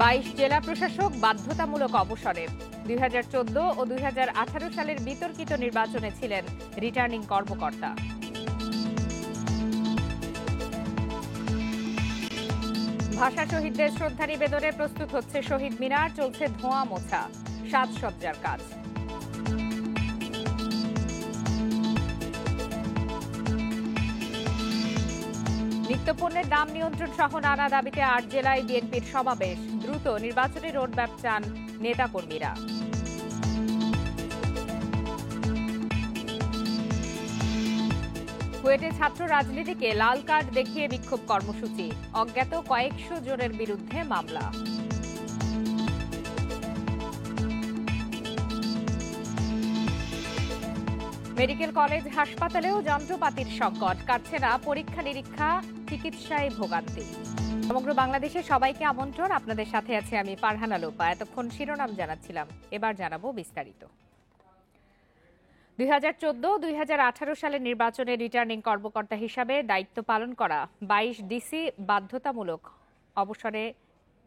22 জেলা প্রশাসক বাধ্যতামূলক অবসরে। 2014 ও 2018 সালের বিতর্কিত নির্বাচনে ছিলেন রিটার্নিং কর্মকর্তা। ভাষা শহীদদের শ্রদ্ধা নিবেদনে প্রস্তুত হচ্ছে শহীদ মিনার, চলছে ধোঁয়া মোছা সাজসজ্জার কাজ। নিত্যপণ্যের দাম নিয়ন্ত্রণ সহ নানা দাবিতে 8 জেলায় বিএনপির সমাবেশ। দ্রুত নির্বাচনী রোডম্যাপ চান নেতাকর্মীরা। কুয়েটে ছাত্র রাজনীতিকে লাল কার্ড দেখিয়ে বিক্ষোভ কর্মসূচি, অজ্ঞাত কয়েকশো জনের বিরুদ্ধে মামলা। মেডিকেল কলেজ হাসপাতালেও যন্ত্রপাতির সংকট, কাটছে না পরীক্ষা নিরীক্ষা, চিকিৎসায় ভোগান্তি। সমগ্র বাংলাদেশে সবাইকে আমন্ত্রণ, আপনাদের সাথে আছে আমি ফারহানা লোপা। এতক্ষণ শিরোনাম জানাচ্ছিলাম, এবার জানাবো বিস্তারিত। 2014-2018 সালের নির্বাচনে রিটার্নিং কর্মকর্তা হিসাবে দায়িত্ব পালন করা 22 ডিসি বাধ্যতামূলক অবসরে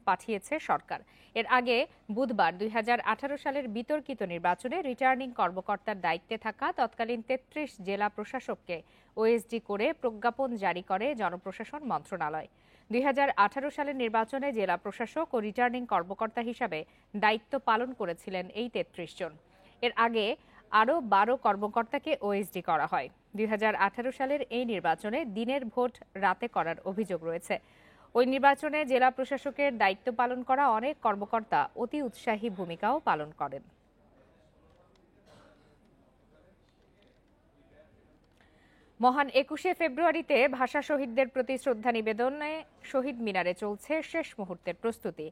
পাঠিয়েছে সরকার। এর আগে বুধবার 2018 সালের বিতর্কিত নির্বাচনে রিটার্নিং কর্মকর্তার দায়িত্বে থাকা তৎকালীন 33 জেলা প্রশাসককে ওএসডি করে প্রজ্ঞাপন জারি করে জনপ্রশাসন মন্ত্রণালয়। 2018 সালের নির্বাচনে জেলা প্রশাসক ও রিটার্নিং কর্মকর্তা হিসাবে দায়িত্ব পালন করেছিলেন এই 33 জন। এর আগে আরও 12 কর্মকর্তাকে ওএসডি করা হয়। 2018 সালের এই নির্বাচনে দিনের ভোট রাতে করার অভিযোগ রয়েছে। ওই নির্বাচনে জেলা প্রশাসকের দায়িত্ব পালন করা অনেক কর্মকর্তা অতি উৎসাহী ভূমিকাও পালন করেন। মহান 21শে ফেব্রুয়ারিতে ভাষা শহীদদের প্রতি শ্রদ্ধা নিবেদনে শহীদ মিনারে চলছে শেষ মুহূর্তের প্রস্তুতি।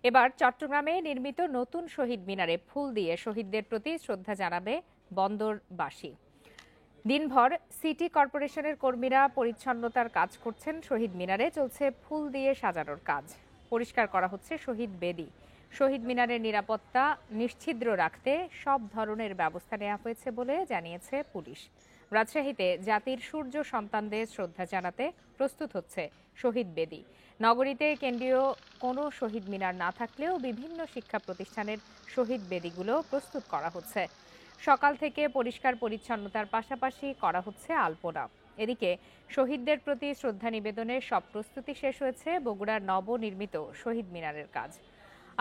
এবার চট্টগ্রামে নির্মিত নতুন শহীদ মিনারে ফুল দিয়ে শহীদদের প্রতি শ্রদ্ধা জানাবে বন্দরবাসী। দিনভর সিটি কর্পোরেশনের কর্মীরা পরিচ্ছন্নতার কাজ করছেন। শহীদ মিনারে চলছে ফুল দিয়ে সাজানোর কাজ, পরিষ্কার করা হচ্ছে শহীদ বেদি। শহীদ মিনারের নিরাপত্তা নিশ্ছিদ্র রাখতে সব ধরনের ব্যবস্থা নেওয়া হয়েছে বলে জানিয়েছে পুলিশ। রাজশাহীতে জাতির সূর্য সন্তানদের শ্রদ্ধা জানাতে প্রস্তুত হচ্ছে শহীদ বেদি। নগরীতে কেন্দ্রীয় কোনো শহীদ মিনার না থাকলেও বিভিন্ন শিক্ষা প্রতিষ্ঠানের শহীদ বেদিগুলো প্রস্তুত করা হচ্ছে। সকাল থেকে পরিষ্কার পরিচ্ছন্নতার পাশাপাশি করা হচ্ছে আলপনা। এদিকে শহীদদের প্রতি শ্রদ্ধা নিবেদনের সব প্রস্তুতি শেষ হয়েছে বগুড়ার নবনির্মিত শহীদ মিনারের কাজ।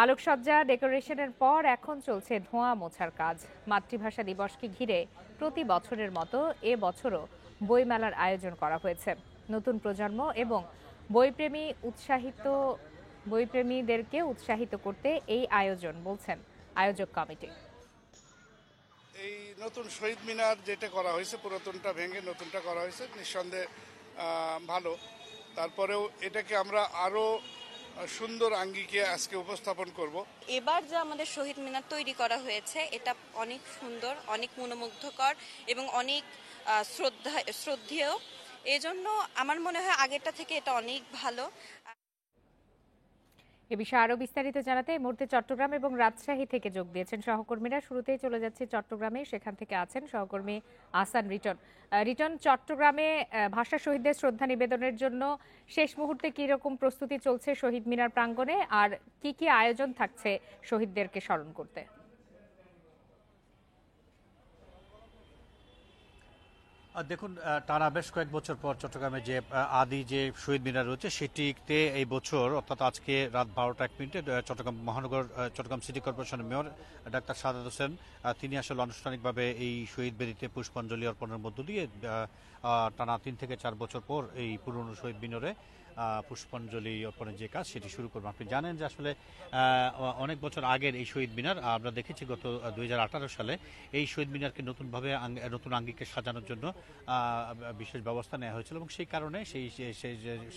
আলোকসজ্জা ডেকোরেশনের পর এখন চলছে ধোঁয়া মোছার কাজ। মাতৃভাষা দিবসকে ঘিরে প্রতি বছরের মতো এ বছরও বইমেলার আয়োজন করা হয়েছে। নতুন প্রজন্ম এবং বইপ্রেমীদেরকে উৎসাহিত করতে এই আয়োজন, বলছেন আয়োজক কমিটি। এই নতুন শহীদ মিনার যেটা করা হয়েছে, পুরাতনটা ভেঙে নতুনটা করা হয়েছে, নিঃসন্দেহে ভালো। তারপরেও এটাকে আমরা আরো সুন্দর আঙ্গিকে আজকে উপস্থাপন করব। এবার যে আমাদের শহীদ মিনার তৈরি করা হয়েছে এটা অনেক সুন্দর, অনেক মনোমুগ্ধকর এবং অনেক শ্রদ্ধেয়। এজন্য আমার মনে হয় আগেরটা থেকে এটা অনেক ভালো। এ বিষয়ে আরো বিস্তারিত জানাতে এই মুহূর্তে চট্টগ্রাম এবং রাজশাহী থেকে যোগ দিয়েছেন সহকর্মীরা। শুরুতেই চলে যাচ্ছে চট্টগ্রামে, সেখান থেকে আছেন সহকর্মী আহসান রিটন। চট্টগ্রামে ভাষা শহীদদের শ্রদ্ধা নিবেদনের জন্য শেষ মুহূর্তে কি রকম প্রস্তুতি চলছে শহীদ মিনার প্রাঙ্গণে, আর কি কি আয়োজন থাকছে শহীদদেরকে স্মরণ করতে? দেখুন, টানা বেশ কয়েক বছর পর চট্টগ্রামে যে আদি যে শহীদ মিনার রয়েছে সেটিতে এই বছর অর্থাৎ আজকে রাত 12টা 1 মিনিটে চট্টগ্রাম সিটি কর্পোরেশনের মেয়র ডাক্তার সাদাত হোসেন তিনি আসলে আনুষ্ঠানিকভাবে এই শহীদ বেদিতে পুষ্পাঞ্জলি অর্পণের মধ্য দিয়ে টানা 3 থেকে 4 বছর পর এই পুরনো শহীদ মিনারে পুষ্পাঞ্জলি অর্পণের যে কাজ সেটি শুরু করবো। আপনি জানেন যে আসলে অনেক বছর আগের এই শহীদ মিনার আমরা দেখেছি গত 2018 সালে এই শহীদ মিনারকে নতুন আঙ্গিকে সাজানোর জন্য বিশেষ ব্যবস্থা নেওয়া হয়েছিল এবং সেই কারণে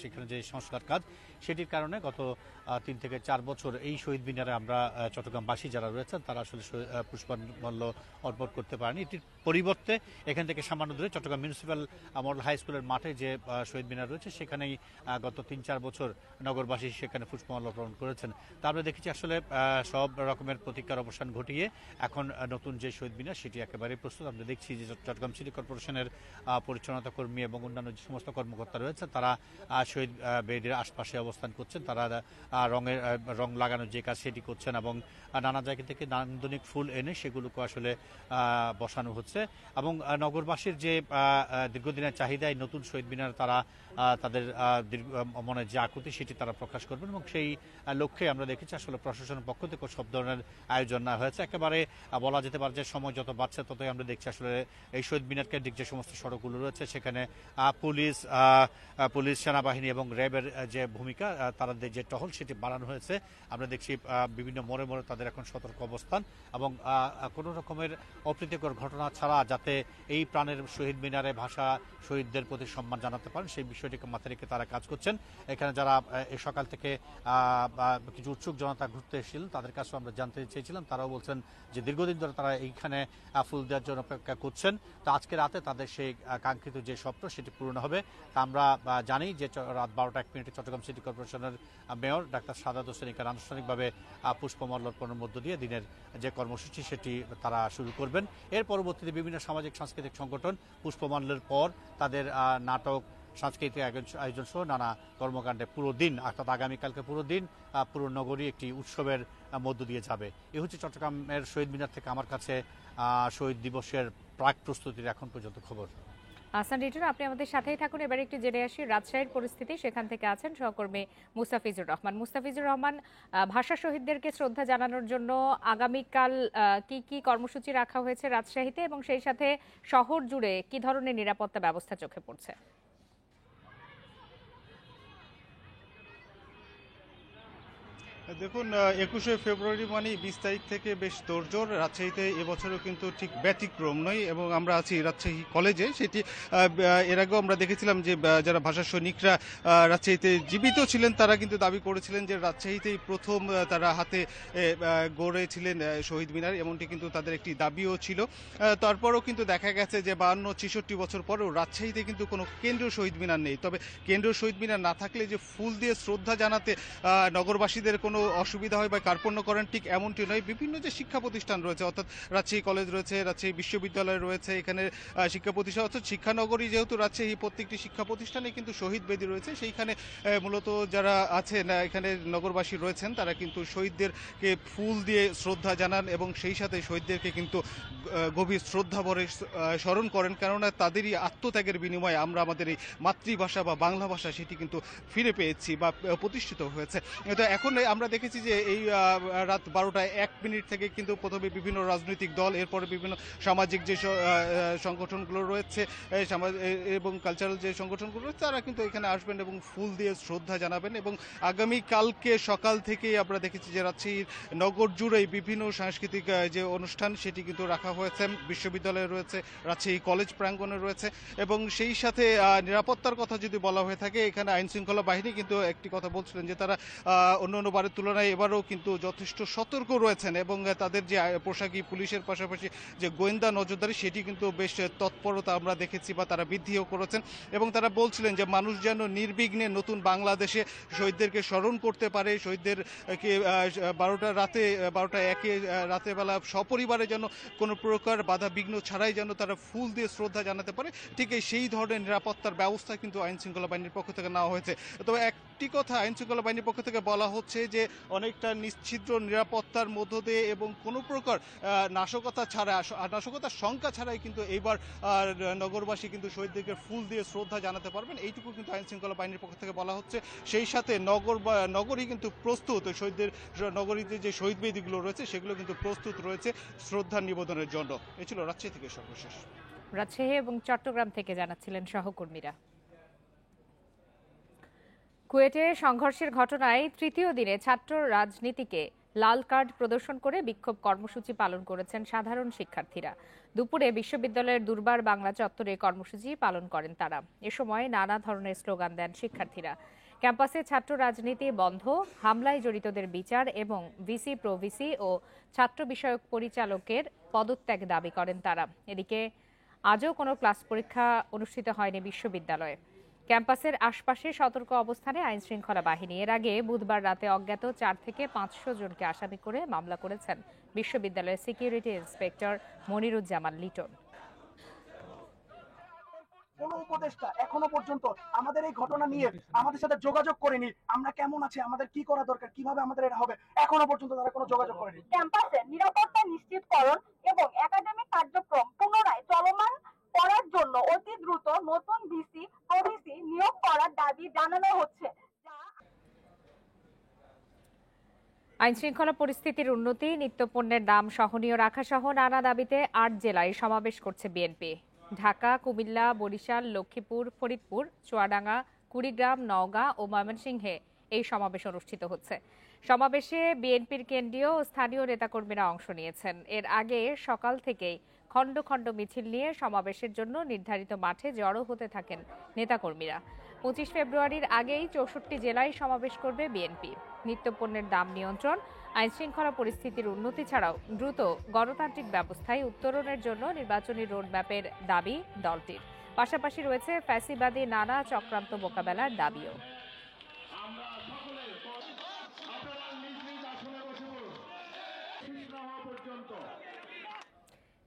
সেখানে যে সংস্কার কাজ সেটির কারণে গত 3 থেকে 4 বছর এই শহীদ মিনারে আমরা চট্টগ্রামবাসী যারা রয়েছেন তারা আসলে পুষ্পাঞ্জলি অর্পণ করতে পারেনি। এটির পরিবর্তে এখান থেকে সামান্য দূরে চট্টগ্রাম মিউনিসিপ্যাল মডেল হাই স্কুলের মাঠে যে শহীদ মিনার রয়েছে সেখানেই গত 3-4 বছর নগরবাসী সেখানে পুষ্পমাল্য অর্পণ করেছেন। তা আমরা দেখেছি আসলে সব রকমের প্রতীক্ষার অবসান ঘটিয়ে এখন নতুন যে শহীদ মিনার সেটি একেবারে প্রস্তুত। আমরা দেখছি যে চট্টগ্রাম সিটি কর্পোরেশনের পরিচ্ছন্নতা কর্মী এবং অন্যান্য যে সমস্ত কর্মকর্তা রয়েছে তারা শহীদ বেদির আশপাশে অবস্থান করছেন। তারা রং লাগানোর যে কাজ সেটি করছেন এবং নানা জায়গা থেকে নান্দনিক ফুল এনে সেগুলোকে আসলে বসানো হচ্ছে এবং নগরবাসীর যে দীর্ঘদিনের চাহিদায় নতুন শহীদ মিনার তারা তাদের মনের যে আকুতি সেটি তারা প্রকাশ করবেন এবং সেই লক্ষ্যে আমরা দেখেছি আসলে প্রশাসনের পক্ষ থেকে সব ধরনের আয়োজন না হয়েছে। একেবারে বলা যেতে পারে যে সময় যত বাড়ছে ততই আমরা দেখছি আসলে এই শহীদ মিনার কেন্দ্রিক যে সমস্ত সড়কগুলো রয়েছে সেখানে পুলিশ সেনাবাহিনী এবং র্যাবের যে ভূমিকা তাদের যে টহল সেটি বাড়ানো হয়েছে। আমরা দেখছি বিভিন্ন মোড়ে মোড়ে তাদের এখন সতর্ক অবস্থান এবং কোনো রকমের অপ্রীতিকর ঘটনা ছাড়া যাতে এই প্রাণের শহীদ মিনারে ভাষা শহীদদের প্রতি সম্মান জানাতে পারেন সেই বিষয়টিকে মাথায় রেখে তারা কাজ করছেন। এখানে যারা এই সকাল থেকে কিছু উৎসুক জনতা ঘুরতে এসেছিলেন তাদের কাছেও আমরা জানতে চেয়েছিলাম, তারাও বলছেন যে দীর্ঘদিন ধরে তারা এইখানে ফুল দেওয়ার জন্য অপেক্ষা করছেন। তো আজকে রাতে তাদের সেই কাঙ্ক্ষিত যে স্বপ্ন সেটি পূরণ হবে। তা আমরা জানি যে রাত 12:01 চট্টগ্রাম সিটি কর্পোরেশনের মেয়র ডাক্তার সাদাত হোসেন এখানে আনুষ্ঠানিকভাবে পুষ্পমাল্য অর্পণের মধ্য দিয়ে দিনের যে কর্মসূচি সেটি তারা শুরু করবেন। এর পরবর্তীতে বিভিন্ন সামাজিক সাংস্কৃতিক সংগঠন পুষ্পমাল্যের পর তাদের নাটক, সাংস্কৃতিক আয়োজন সহ নানা কর্মকাণ্ডে পুরো দিন অর্থাৎ আগামীকালকে পুরো দিন পুরো নগরী একটি উৎসবের মধ্য দিয়ে যাবে। এ হচ্ছে চট্টগ্রামের শহীদ মিনার থেকে আমার কাছে শহীদ দিবসের প্রাক প্রস্তুতির এখন পর্যন্ত খবর। আহসান রিটন, আপনি আমাদের সাথেই থাকুন। এবার একটু জেনে আসি রাজশাহীর পরিস্থিতি। সেখান থেকে আছেন সহকর্মী মুস্তাফিজুর রহমান। ভাষা শহীদদেরকে শ্রদ্ধা জানানোর জন্য আগামীকাল কি কি কর্মসূচি রাখা হয়েছে রাজশাহীতে এবং সেই সাথে শহর জুড়ে কি ধরনের নিরাপত্তা ব্যবস্থা চোখে পড়ছে? দেখুন, 21শে ফেব্রুয়ারি মানে 20 তারিখ থেকে বেশ তোড়জোড়। রাজশাহীতে এবছরও কিন্তু ঠিক ব্যতিক্রম নয় এবং আমরা আছি রাজশাহী কলেজে। সেটি এর আগেও আমরা দেখেছিলাম যে যারা ভাষা সৈনিকরা রাজশাহীতে জীবিত ছিলেন তারা কিন্তু দাবি করেছিলেন যে রাজশাহীতেই প্রথম তারা হাতে গড়েছিলেন শহীদ মিনার, এমনটি কিন্তু তাদের একটি দাবিও ছিল। তারপরও কিন্তু দেখা গেছে যে 52-63 বছর পরেও রাজশাহীতে কিন্তু কোনো কেন্দ্রীয় শহীদ মিনার নেই। তবে কেন্দ্রীয় শহীদ মিনার না থাকলে যে ফুল দিয়ে শ্রদ্ধা জানাতে নগরবাসীদের কোনো অসুবিধা হয় বা কার্পণ্য করেন ঠিক এমনটি নয়। বিভিন্ন যে শিক্ষা প্রতিষ্ঠান রয়েছে অর্থাৎ রাজশাহী কলেজ রয়েছে, রাজশাহী বিশ্ববিদ্যালয় রয়েছে, এখানে শিক্ষা প্রতিষ্ঠান অর্থাৎ শিক্ষানগরী যেহেতু রাজশাহী, প্রত্যেকটি শিক্ষা প্রতিষ্ঠানে কিন্তু শহীদ বেদি রয়েছে। সেইখানে মূলত যারা আছেন এখানে নগরবাসী রয়েছেন তারা কিন্তু শহীদদেরকে ফুল দিয়ে শ্রদ্ধা জানান এবং সেই সাথে শহীদদেরকে কিন্তু গভীর শ্রদ্ধা ভরে স্মরণ করেন, কেননা তাদেরই আত্মত্যাগের বিনিময়ে আমরা আমাদের এই মাতৃভাষা বা বাংলা ভাষা সেটি কিন্তু ফিরে পেয়েছি বা প্রতিষ্ঠিত হয়েছে। তো এখন আমরা দেখেছি যে এই রাত 12:01 থেকে কিন্তু প্রথমে বিভিন্ন রাজনৈতিক দল, এরপরে বিভিন্ন সামাজিক যে সংগঠনগুলো রয়েছে এবং কালচারাল যে সংগঠনগুলো রয়েছে তারা কিন্তু এখানে আসবেন এবং ফুল দিয়ে শ্রদ্ধা জানাবেন। এবং আগামীকালকে সকাল থেকেই আমরা দেখেছি যে রাজশাহীর নগর জুড়েই বিভিন্ন সাংস্কৃতিক যে অনুষ্ঠান সেটি কিন্তু রাখা হয়েছে। বিশ্ববিদ্যালয়ে রয়েছে, রাজশাহী কলেজ প্রাঙ্গণে রয়েছে এবং সেই সাথে নিরাপত্তার কথা যদি বলা হয়ে থাকে এখানে আইন শৃঙ্খলা বাহিনী কিন্তু একটি কথা বলছিলেন যে তারা অন্যান্য বারের তুলনায় এবারও কিন্তু যথেষ্ট সতর্ক রয়েছেন এবং তাদের যে পোশাকি পুলিশের পাশাপাশি যে গোয়েন্দা নজরদারি সেটি কিন্তু বেশ তৎপরতা আমরা দেখেছি বা তারা বৃদ্ধিও করেছেন। এবং তারা বলছিলেন যে মানুষ যেন নির্বিঘ্নে নতুন বাংলাদেশে শহীদদেরকে স্মরণ করতে পারে, শহীদদেরকে 12:01 রাতের বেলা সপরিবারে যেন কোনো প্রকার বাধা বিঘ্ন ছাড়াই যেন তারা ফুল দিয়ে শ্রদ্ধা জানাতে পারে, ঠিক সেই ধরনের নিরাপত্তার ব্যবস্থা কিন্তু আইন শৃঙ্খলা বাহিনীর পক্ষ থেকে নেওয়া হয়েছে। তবে একটি কথা আইন শৃঙ্খলা বাহিনীর পক্ষ থেকে বলা হচ্ছে যে অনেকটা নিশ্ছিদ্র নিরাপত্তার মধ্য দিয়ে এবং কোনো প্রকার নাশকতার শঙ্কা ছাড়াই কিন্তু এইবার নগরবাসী কিন্তু শহীদদেরকে ফুল দিয়ে শ্রদ্ধা জানাতে পারবেন, এইটুকু কিন্তু আইন শৃঙ্খলা বাহিনীর পক্ষ থেকে বলা হচ্ছে। সেই সাথে নগরী কিন্তু প্রস্তুত, শহীদদের নগরীতে যে শহীদ বেদিগুলো রয়েছে সেগুলো কিন্তু প্রস্তুত রয়েছে শ্রদ্ধা নিবেদনের জন্য। এই ছিল রাজশাহী থেকে সর্বশেষ। রাজশাহী এবং চট্টগ্রাম থেকে জানাচ্ছিলেন সহকর্মীরা। কুয়েটে সংঘর্ষের ঘটনায় তৃতীয় দিনে ছাত্র রাজনীতিকে লাল কার্ড প্রদর্শন করে বিক্ষোভ কর্মসূচি পালন করেছেন সাধারণ শিক্ষার্থীরা। দুপুরে বিশ্ববিদ্যালয়ের দুর্বার বাংলা চত্বরে কর্মসূচি পালন করেন তারা। এ সময় নানা ধরনের স্লোগান দেন শিক্ষার্থীরা। ক্যাম্পাসে ছাত্র রাজনীতি বন্ধ, হামলায় জড়িতদের বিচার এবং ভিসি প্রভিসি ও ছাত্র বিষয়ক পরিচালকের পদত্যাগ দাবি করেন তারা। এদিকে আজও কোনো ক্লাস পরীক্ষা অনুষ্ঠিত হয়নি বিশ্ববিদ্যালয়ে। ক্যাম্পাসের আশপাশে সতর্ক অবস্থানে আইন শৃঙ্খলা বাহিনী। এর আগে বুধবার রাতে অজ্ঞাত 4 থেকে 500 জনকে আসামি করে মামলা করেছেন বিশ্ববিদ্যালয়ের সিকিউরিটি ইন্সপেক্টর মনিরুজ্জামান লিটন। কোনো উপদেষ্টা এখনো পর্যন্ত আমাদের এই ঘটনা নিয়ে আমাদের সাথে যোগাযোগ করেনি। আমরা কেমন আছি, আমাদের কি করা দরকার, কিভাবে আমাদের এটা হবে, এখনো পর্যন্ত তারা কোনো যোগাযোগ করেনি। ক্যাম্পাসে নিরাপত্তা নিশ্চিতকরণ এবং একাডেমিক কার্যক্রম পুনরায় চলমান করার জন্য অতি দ্রুত নতুন ভিসি প্রভিসি নিয়োগ করার দাবি জানানো হচ্ছে। আইনশৃঙ্খলা পরিস্থিতির উন্নতি, নিত্যপণ্যের দাম সহনীয় রাখা সহ নানা দাবিতে ৮ জেলায় সমাবেশ করছে বিএনপি। ঢাকা, কুমিল্লা, বরিশাল, লক্ষ্মীপুর, ফরিদপুর, চুয়াডাঙ্গা, কুড়িগ্রাম, নওগাঁ ও ময়মনসিংহে এই সমাবেশ অনুষ্ঠিত হচ্ছে। সমাবেশে বিএনপির কেন্দ্রীয় ও স্থানীয় নেতাকর্মীরা অংশ নিয়েছেন। এর আগে সকাল থেকেই খণ্ড খণ্ড মিছিল নিয়ে সমাবেশের জন্য নির্ধারিত মাঠে জড়ো হতে থাকেন নেতাকর্মীরা। 25 ফেব্রুয়ারির আগেই 64 জেলায় সমাবেশ করবে বিএনপি। নিত্যপণ্যের দাম নিয়ন্ত্রণ, আইনশৃঙ্খলা পরিস্থিতির উন্নতি ছাড়াও দ্রুত গণতান্ত্রিক ব্যবস্থায় উত্তরণের জন্য নির্বাচনী রোডম্যাপের দাবি দলটির। পাশাপাশি রয়েছে ফ্যাসিবাদী নানা চক্রান্ত মোকাবেলার দাবিও।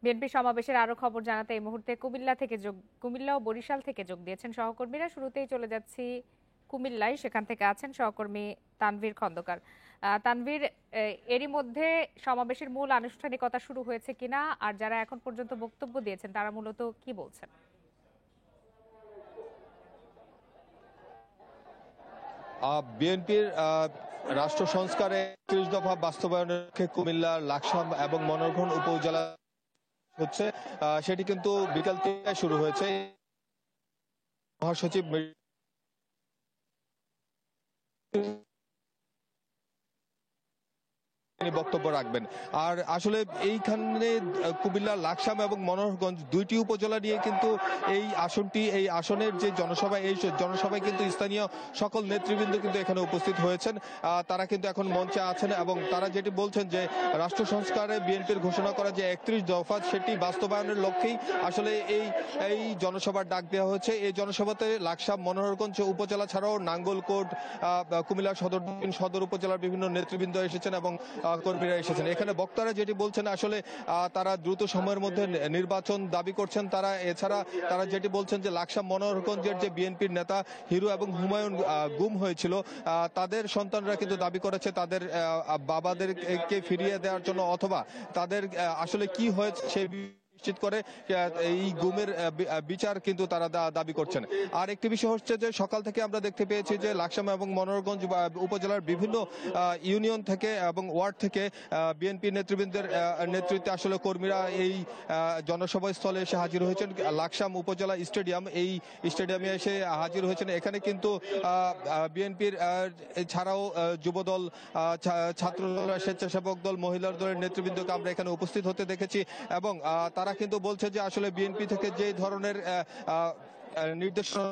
বিএনপি সমাবেশের আরো খবর জানাতে এই মুহূর্তে কুমিল্লা ও বরিশাল থেকে যোগ দিয়েছেন সহকর্মীরা। শুরুতেই চলে যাচ্ছি কুমিল্লায়, সেখান থেকে আছেন সহকর্মী তানভীর খন্দকার। তানভীর, এরই মধ্যে সমাবেশের মূল আনুষ্ঠানিকতা শুরু হয়েছে কিনা, আর যারা এখন পর্যন্ত বক্তব্য দিয়েছেন তারা মূলত কি বলছেন? বিএনপির রাষ্ট্র সংস্কারে ৩০ দফা বাস্তবায়নের লক্ষ্যে কুমিল্লার লাকসাম এবং মনোহরগঞ্জ উপজেলা হচ্ছে, সেটি কিন্তু বিকাল ৩টায় শুরু হয়েছে। মহাসচিব বক্তব্য রাখবেন। আর আসলে এইখানে কুমিল্লা, লাকসাম এবং মনোহরগঞ্জ দুইটি উপজেলা নিয়ে কিন্তু এই আসনের যে জনসভা, এই জনসভায় কিন্তু স্থানীয় সকল নেতৃবৃন্দ কিন্তু এখানে উপস্থিত হয়েছেন। তারা কিন্তু এখন মঞ্চে আছেন এবং তারা যেটি বলছেন যে রাষ্ট্র সংস্কারে বিএনপির ঘোষণা করা যে ৩১ দফা, সেটি বাস্তবায়নের লক্ষ্যেই আসলে এই জনসভার ডাক দেওয়া হয়েছে। এই জনসভাতে লাকসাম, মনোহরগঞ্জ উপজেলা ছাড়াও নাঙ্গলকোট, কুমিল্লা সদর উপজেলার বিভিন্ন নেতৃবৃন্দ এসেছেন এবং কর্মীরা এসেছেন। এখানে বক্তারা যেটি বলছেন, আসলে তারা দ্রুত সময়ের মধ্যে নির্বাচন দাবি করছেন। এছাড়া তারা যেটি বলছেন যে লাকসাম, মনোহরগঞ্জের যে বিএনপির নেতা হিরু এবং হুমায়ুন গুম হয়েছিল, তাদের সন্তানরা কিন্তু দাবি করেছে তাদের বাবাদেরকে ফিরিয়ে দেওয়ার জন্য, অথবা তাদের আসলে কি হয়েছে সেই নিশ্চিত করে এই গুমের বিচার কিন্তু তারা দাবি করছেন। আর একটি বিষয় হচ্ছে যে সকাল থেকে আমরা দেখতে পেয়েছি যে লাকসাম এবং মনোহরগঞ্জ উপজেলার বিভিন্ন ইউনিয়ন থেকে এবং ওয়ার্ড থেকে বিএনপি নেতৃবৃন্দের নেতৃত্বে আসলে কর্মীরা এই জনসভা স্থলে এসে হাজির হয়েছেন। লাকসাম উপজেলা স্টেডিয়াম, এই স্টেডিয়ামে এসে হাজির হয়েছেন। এখানে কিন্তু বিএনপির ছাড়াও যুবদল, ছাত্রদল, স্বেচ্ছাসেবক দল, মহিলার দলের নেতৃবৃন্দকে আমরা এখানে উপস্থিত হতে দেখেছি এবং তারা কিন্তু বলছে যে আসলে বিএনপি থেকে যে ধরনের নির্দেশনা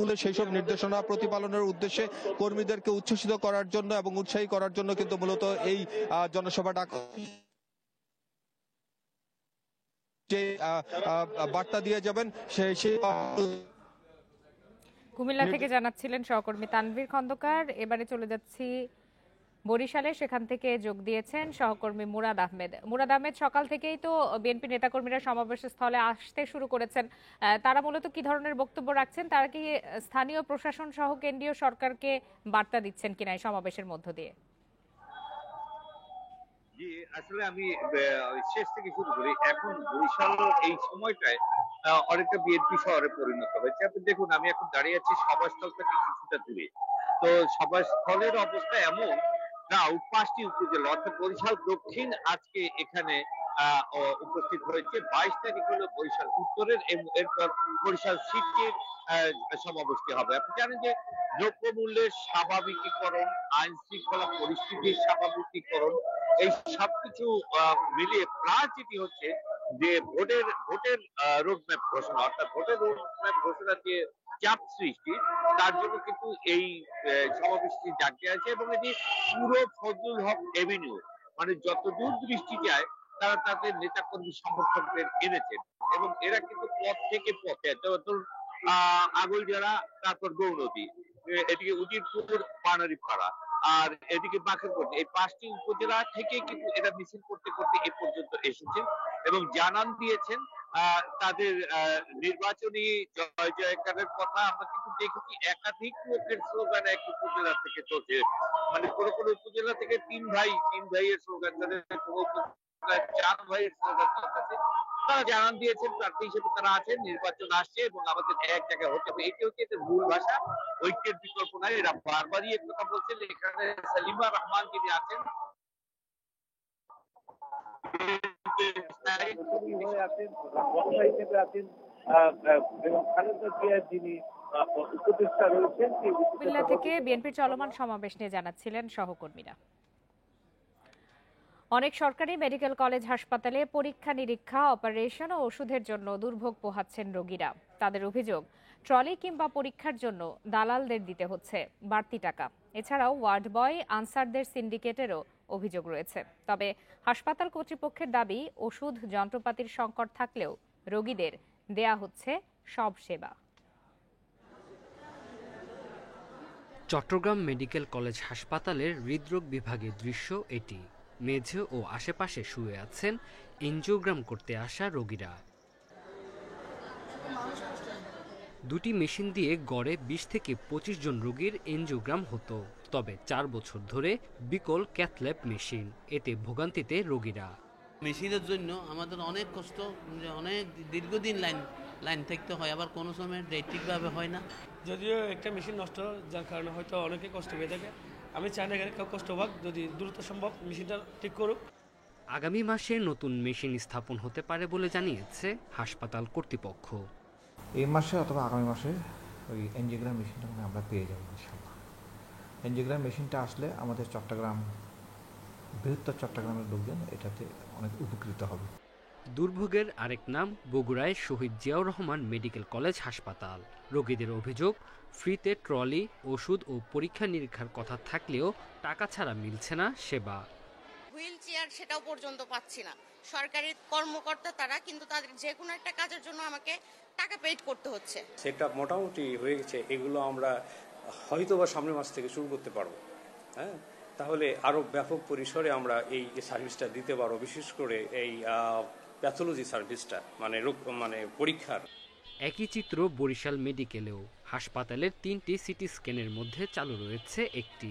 হলে সেই সব নির্দেশনা প্রতিপালনের উদ্দেশ্যে কর্মীদেরকে উচ্ছ্বসিত করার জন্য এবং উৎসাহী করার জন্য কিন্তু মূলত এই জনসভা ডাকা, যে বার্তা দিয়ে যাবেন সেই কুমিল্লা থেকে জানাচ্ছিলেন সহকর্মী তানভীর খন্দকার। এবারে চলে যাচ্ছি বরিশালে, সেখান থেকে যোগ দিয়েছেন সহকর্মী মুরাদ আহমেদ। মুরাদ আহমেদ, সকাল থেকেই তো বিএনপি নেতাকর্মীরা সমাবেশ স্থলে আসতে শুরু করেছেন। তারা মূলত কি ধরনের বক্তব্য রাখছেন? তারা কি স্থানীয় প্রশাসন সহ কেন্দ্রীয় সরকারকে বার্তা দিচ্ছেন কিনা এই সমাবেশের মধ্য দিয়ে? জি, আসলে আমি শেষ থেকে শুরু করি। এখন বরিশাল এই সময়টায় অনেকটা বিএনপি শহরে পরিণত হয়েছে। আপনি দেখুন, আমি এখন দাঁড়িয়ে আছি সভাস্থল থেকে কিছুটা দূরে। তো সভাস্থলের অবস্থা এমন, না 5টি উপজেলা অর্থাৎ বরিশাল দক্ষিণ আজকে এখানে উপস্থিত হয়েছে। 22 তারিখ হলো বরিশাল উত্তরের, এরপর বরিশাল সিটির সমাবেশটি হবে। আপনি জানেন যে দ্রব্যমূল্যের স্বাভাবিকীকরণ, আইন শৃঙ্খলা পরিস্থিতির স্বাভাবিকীকরণ, এই সবকিছু মিলিয়ে প্লাস যেটি হচ্ছে যে ভোটের রোডম্যাপ ঘোষণা, অর্থাৎ ভোটের রোডম্যাপ ঘোষণা দিয়ে চাপ সৃষ্টি, তার জন্য কিন্তু এই সমাবেশটি ডাক দেওয়া আছে এবং এটি পুরো ফজলুল হক এভিনিউ, মানে যতদূর দৃষ্টি যায় তারা তাদের নেতাকর্মী সমর্থকদের এনেছেন এবং এরা কিন্তু পথ থেকে পথে, আগলজেরা, তারপর গৌনদী, এদিকে উজিরপুর, পানারীপাড়া, আর এদিকে বাখেরকোট, এই 5টি উপজেলা থেকে কিন্তু এরা মিছিল করতে করতে এ পর্যন্ত এসেছেন এবং জানান দিয়েছেন তাদের নির্বাচনী জয় জয়কারের কথা আমরা কিন্তু দেখেছি একাধিক লোকের স্লোগান এক উপজেলা থেকে চলছে। মানে কোন কোন উপজেলা থেকে তিন ভাইয়ের স্লোগান, তাদের কোন উপজেলায় 4 ভাইয়ের স্লোগান চলতেছে। তারা জানান দিয়েছেন প্রার্থী হিসেবে তারা আছেন, নির্বাচন আসছে এবং আমাদের এক জায়গায় হতে হবে। এটি হচ্ছে এদের মূল ভাষা, ঐক্যের বিকল্প নাই। এরা বারবারই এক কথা বলছেন। এখানে সালিমা রহমান যিনি আছেন কুমিল্লা থেকে বিএনপির চলমান সমাবেশ নিয়ে জানাচ্ছিলেন সহকর্মীরা। অনেক সরকারি মেডিকেল কলেজ হাসপাতালে পরীক্ষা নিরীক্ষা, অপারেশন ও ওষুধের জন্য দুর্ভোগ পোহাচ্ছেন রোগীরা। তাদের অভিযোগ, ট্রলি কিংবা পরীক্ষার জন্য দালালদের দিতে হচ্ছে বাড়তি টাকা। এছাড়াও ওয়ার্ড বয়, আনসারদের সিন্ডিকেটেরও অভিযোগ রয়েছে। তবে হাসপাতাল কর্তৃপক্ষের দাবি, ওষুধ যন্ত্রপাতির সংকট থাকলেও রোগীদের দেয়া হচ্ছে সব সেবা। চট্টগ্রাম মেডিকেল কলেজ হাসপাতালের হৃদরোগ বিভাগের দৃশ্য এটি। মেঝে ও আশেপাশে শুয়ে আছেন এনজিওগ্রাম করতে আসা রোগীরা। দুটি মেশিন দিয়ে গড়ে 20 থেকে 25 জন রোগীর এনজিওগ্রাম হতো। তবে 4 বছর ধরে বিকল ক্যাথল্যাব মেশিন, এতে ভোগান্তিতে রোগীরা। মেশিনের জন্য আমাদের অনেক কষ্ট, অনেক দীর্ঘদিন লাইন থাকতে হয়, আবার কোনো সময় ঠিকভাবে হয় না। যদিও একটা মেশিন নষ্ট, যার কারণে হয়তো অনেকে কষ্ট পেয়ে থাকে। আমি চাই না কেউ কষ্ট হোক, যদি দ্রুত সম্ভব মেশিনটা ঠিক করুক। আগামী মাসে নতুন মেশিন স্থাপন হতে পারে বলে জানিয়েছে হাসপাতাল কর্তৃপক্ষ। এই মাসে অথবা আগামী মাসে ওই এনজিওগ্রাম মেশিনটা আমরা পেয়ে যাব ইনশাআল্লাহ। এনজিওগ্রাম মেশিনটা আসলে আমাদের চট্টগ্রাম, বৃহত্তর চট্টগ্রামের লোকজন এটাতে অনেক উপকৃত হবে। দুর্ভোগের আরেক নাম বগুড়ায় শহীদ জিয়াউর রহমান মেডিকেল কলেজ হাসপাতাল। রোগীদের অভিযোগ, ফ্রিতে ট্রলি, ওষুধ ও পরীক্ষা নিরীক্ষার কথা থাকলেও টাকা ছাড়া মিলছে না সেবা। হুইল চেয়ার সেটাও পর্যন্ত পাচ্ছি না। সরকারি কর্মকর্তা তারা, কিন্তু তাদের যে কোনো একটা কাজের জন্য আমাকে টাকা পেইড করতে হচ্ছে। সেটা মোটামুটি হয়ে গেছে। এগুলো আমরা হয়তোবা সামনের মাস থেকে শুরু করতে পারবো। হ্যাঁ, তাহলে আরো ব্যাপক পরিসরে আমরা এই সার্ভিসটা দিতে পারবো, বিশেষ করে এই প্যাথোলজি সার্ভিসটা, মানে পরীক্ষার। একই চিত্র বরিশাল মেডিকেলেও। হাসপাতালের 3টি সিটি স্ক্যানের মধ্যে চালু রয়েছে একটি।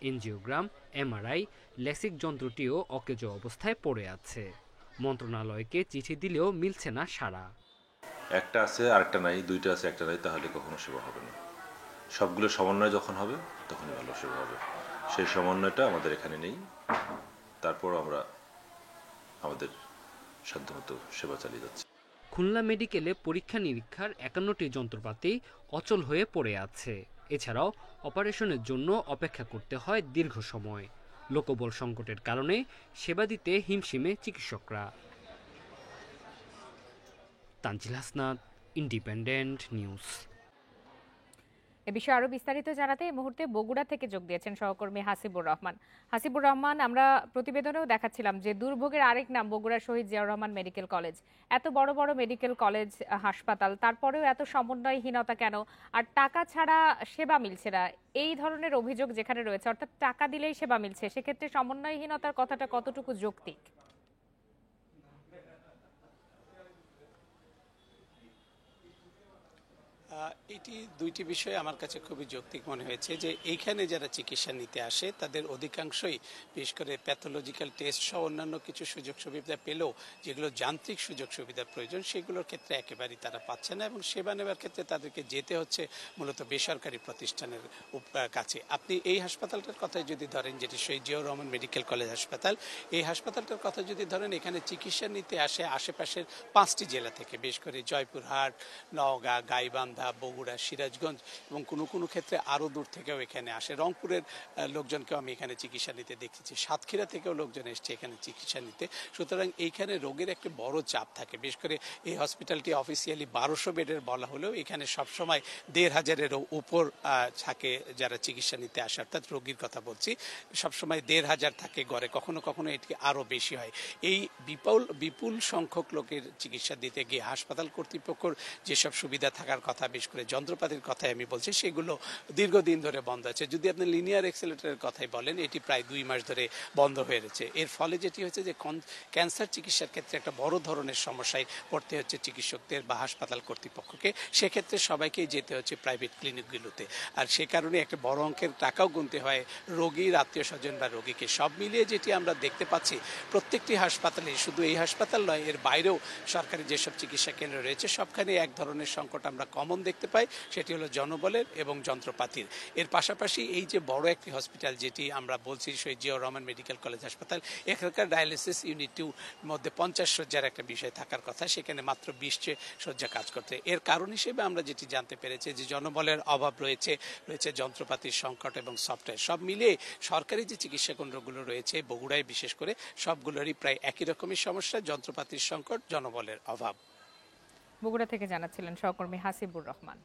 এনজিওগ্রাম, এমআরআই, লেসিক যন্ত্রটিও অকেজো অবস্থায় পড়ে আছে। মন্ত্রণালয়কে চিঠি দিলেও মিলছে না সাড়া। একটা আছে আরেকটা নাই, দুইটা আছে একটা নাই, তাহলে কখনো সেবা হবে না। সবগুলো সমন্বয় যখন হবে তখনই ভালো সেবা হবে। সেই সমন্বয়টা আমাদের এখানে নেই। তারপর আমরা আমাদের সাধ্যমতো সেবা চালিয়ে যাচ্ছি। খুলনা মেডিকেলে পরীক্ষা নিরীক্ষার 51টি যন্ত্রপাতি অচল হয়ে পড়ে আছে। এছাড়াও অপারেশনের জন্য অপেক্ষা করতে হয় দীর্ঘ সময়। লোকবল সংকটের কারণে সেবা দিতে হিমশিমে চিকিৎসকরা। Tanzil Hasnat, Independent News. এ বিষয়ে আরো বিস্তারিত জানাতে এই মুহূর্তে বগুড়া থেকে যোগ দিয়েছেন সহকর্মী হাসিবুর রহমান। হাসিবুর রহমান, আমরা প্রতিবেদনেও দেখাচ্ছিলাম যে দুর্ভোগের আরেক নাম বগুড়ার শহীদ জিয়াউর রহমান মেডিকেল কলেজ। এত বড় বড় মেডিকেল কলেজ, হাসপাতাল, তারপরেও এত সমন্বয়হীনতা কেন? আর টাকা ছাড়া সেবা মিলছে না, এই ধরনের অভিযোগ যেখানে রয়েছে, অর্থাৎ টাকা দিলেই সেবা মিলছে, সেক্ষেত্রে সমন্বয়হীনতার কথাটা কতটুকু যৌক্তিক? এটি দুইটি বিষয় আমার কাছে খুবই যৌক্তিক মনে হয়েছে। যে এইখানে যারা চিকিৎসা নিতে আসে তাদের অধিকাংশই বিশেষ করে প্যাথোলজিক্যাল টেস্ট সহ অন্যান্য কিছু সুযোগ সুবিধা পেলেও যেগুলো যান্ত্রিক সুযোগ সুবিধার প্রয়োজন সেগুলোর ক্ষেত্রে একেবারেই তারা পাচ্ছে না, এবং সেবা নেওয়ার ক্ষেত্রে তাদেরকে যেতে হচ্ছে মূলত বেসরকারি প্রতিষ্ঠানের কাছে। আপনি এই হাসপাতালটার কথাই যদি ধরেন, যেটি শহীদ জিয়াউর রহমান মেডিকেল কলেজ হাসপাতাল, এই হাসপাতালটার কথা যদি ধরেন, এখানে চিকিৎসা নিতে আসে আশেপাশের 5টি জেলা থেকে, বিশেষ করে জয়পুরহাট, নওগাঁ, গাইবান্ধা, বগুড়া, সিরাজগঞ্জ এবং কোনো ক্ষেত্রে আরও দূর থেকেও এখানে আসে। রংপুরের লোকজনকেও আমি এখানে চিকিৎসা নিতে দেখেছি, সাতক্ষীরা থেকেও লোকজন এসছে এখানে চিকিৎসা নিতে। সুতরাং এইখানে রোগের একটা বড় চাপ থাকে। বিশেষ করে এই হসপিটালটি অফিসিয়ালি 1200 বেডের বলা হলেও এখানে সবসময় 1500-এরও উপর থাকে যারা চিকিৎসা নিতে আসে, অর্থাৎ রোগীর কথা বলছি। সবসময় 1500 থাকে গড়ে, কখনো কখনো এটি আরও বেশি হয়। এই বিপুল সংখ্যক লোকের চিকিৎসা দিতে গিয়ে হাসপাতাল কর্তৃপক্ষের যেসব সুবিধা থাকার কথা, বিশেষ করে যন্ত্রপাতির কথাই আমি বলছি, সেগুলো দীর্ঘদিন ধরে বন্ধ আছে। যদি আপনি লিনিয়ার এক্সেলেটরের কথাই বলেন, এটি প্রায় 2 মাস ধরে বন্ধ হয়ে রয়েছে। এর ফলে যেটি হচ্ছে যে ক্যান্সার চিকিৎসার ক্ষেত্রে একটা বড় ধরনের সমস্যায় পড়তে হচ্ছে চিকিৎসকদের বা হাসপাতাল কর্তৃপক্ষকে। সেক্ষেত্রে সবাইকেই যেতে হচ্ছে প্রাইভেট ক্লিনিকগুলোতে, আর সে কারণে একটা বড় অঙ্কের টাকাও গুনতে হয় রোগীর আত্মীয় স্বজন বা রোগীকে। সব মিলিয়ে যেটি আমরা দেখতে পাচ্ছি, প্রত্যেকটি হাসপাতালে, শুধু এই হাসপাতাল নয়, এর বাইরেও সরকারি যেসব চিকিৎসা কেন্দ্র রয়েছে সবখানে এক ধরনের সংকট আমরা কমন দেখতে পাই, সেটি হলো জনবলের এবং যন্ত্রপাতির। এর পাশাপাশি এই যে বড় একটি হসপিটাল যেটি আমরা বলছি শহীদ জিয়াউর রহমান মেডিকেল কলেজ হাসপাতাল, এখানকার ডায়ালিসিস ইউনিটটিও মধ্যে 50 শয্যার একটা বিষয় থাকার কথা, সেখানে মাত্র 20 শয্যা কাজ করতে। এর কারণ হিসেবে আমরা যেটি জানতে পেরেছি যে জনবলের অভাব রয়েছে যন্ত্রপাতির সংকট এবং সফটওয়্যার। সব মিলিয়ে সরকারি যে চিকিৎসা কেন্দ্রগুলো রয়েছে বগুড়ায় বিশেষ করে, সবগুলোরই প্রায় একই রকমের সমস্যা, যন্ত্রপাতির সংকট, জনবলের অভাব। বগুড়া থেকে জানাচ্ছিলেন সহকর্মী হাসিবুর রহমান।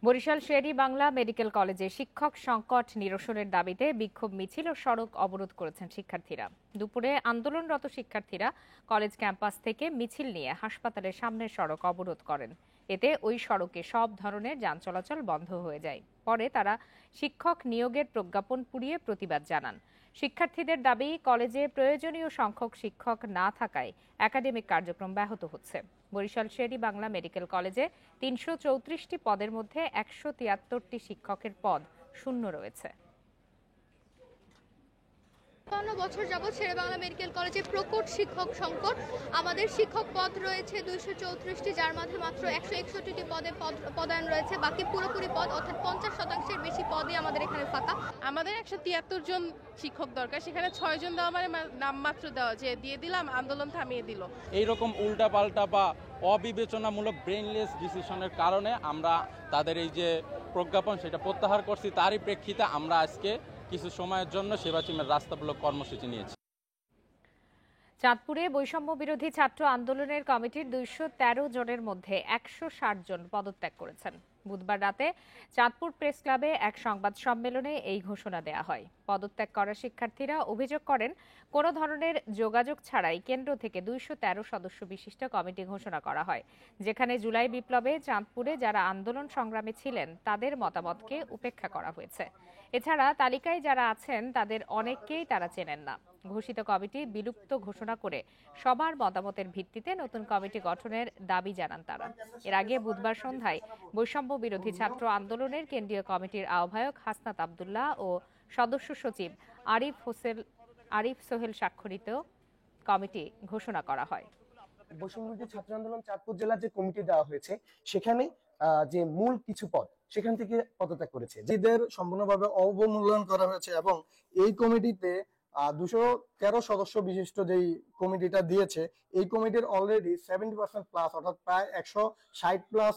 বরিশাল শের-ই বাংলা মেডিকেল কলেজে শিক্ষক সংকট নিরসনের দাবিতে বিক্ষোভ মিছিল ও সড়ক অবরোধ করেছেন শিক্ষার্থীরা। দুপুরে আন্দোলনরত শিক্ষার্থীরা কলেজ ক্যাম্পাস থেকে মিছিল নিয়ে হাসপাতালের সামনের সড়ক অবরোধ করেন। এতে ওই সড়কে সব ধরনের যান চলাচল বন্ধ হয়ে যায়। পরে তারা শিক্ষক নিয়োগের প্রজ্ঞাপন পুড়িয়ে প্রতিবাদ জানান। শিক্ষার্থীদের দাবি, কলেজে প্রয়োজনীয় সংখ্যক শিক্ষক না থাকায় একাডেমিক কার্যক্রম ব্যাহত হচ্ছে। বরিশাল শের-ই বাংলা মেডিকেল কলেজে 334টি পদের মধ্যে 173টি শিক্ষকের পদ শূন্য রয়েছে। ৫ বছর যাবৎ শের-ই বাংলা মেডিকেল কলেজে প্রকট শিক্ষক সংকট। আমাদের শিক্ষক পদ রয়েছে 234টি, যার মধ্যে মাত্র 161টি পদে পদায়ন রয়েছে। বাকি পুরোপুরি পদ অর্থাৎ 50% বেশি পদই আমাদের এখানে ফাঁকা। আমাদের 173 জন শিক্ষক দরকার, সেখানে 6 জন দেওয়া মানে নাম মাত্র দেওয়া, যে দিয়ে দিলাম আন্দোলন থামিয়ে দিল। এইরকম উল্টাপাল্টা বা অবিবেচনামূলক ব্রেইনলেস ডিসিশনের কারণে আমরা তাদের এই যে প্রজ্ঞাপন সেটা প্রত্যাহার করছি। তারই প্রেক্ষিতে আমরা আজকে কিছু সময়ের জন্য সেবাচিমের রাস্তামূলক কর্মসূচি নিয়েছি। চাঁদপুরে বৈষম্য বিরোধী ছাত্র আন্দোলনের কমিটির 213 জনের মধ্যে 160 জন পদত্যাগ করেছেন। বুধবার রাতে চাঁদপুর প্রেস ক্লাবে এক সংবাদ সম্মেলনে এই ঘোষণা দেয়া হয়। পদত্যাগ করা শিক্ষার্থীরা অভিযোগ করেন, কোনো ধরনের যোগাযোগ ছাড়াই কেন্দ্র থেকে 213 সদস্য বিশিষ্ট কমিটি ঘোষণা করা হয়, যেখানে জুলাই বিপ্লবে চাঁদপুরে যারা আন্দোলন সংগ্রামে ছিলেন তাদের মতামতকে উপেক্ষা করা হয়েছে। এছাড়া তালিকায় যারা আছেন তাদের অনেককেই তারা চেনেন না। ঘোষিত কমিটি বিলুপ্ত ঘোষণা করে সবার মতামতের ভিত্তিতে নতুন কমিটি গঠনের দাবি জানান তারা। এর আগে বুধবার সন্ধ্যায় বৈষম্য বিরোধী ছাত্র আন্দোলনের কেন্দ্রীয় কমিটির আহ্বায়ক হাসনাত আব্দুল্লাহ ও সদস্য সচিব আরিফ সোহেল স্বাক্ষরিত কমিটি ঘোষণা করা হয়। বৈষম্য বিরোধী ছাত্র আন্দোলন চাঁদপুর জেলার যে কমিটি দেওয়া হয়েছে, সেখানে যে মূল কিছু পদ সেখান থেকে পদত্যাগ করেছে, যাদের সম্পূর্ণভাবে অবমূল্যায়ন করা হয়েছে। এবং এই কমিটিতে 213 সদস্য বিশিষ্ট যেই কমিটিটা দিয়েছে, এই কমিটির অলরেডি 70% প্লাস, অর্থাৎ প্রায় 160 প্লাস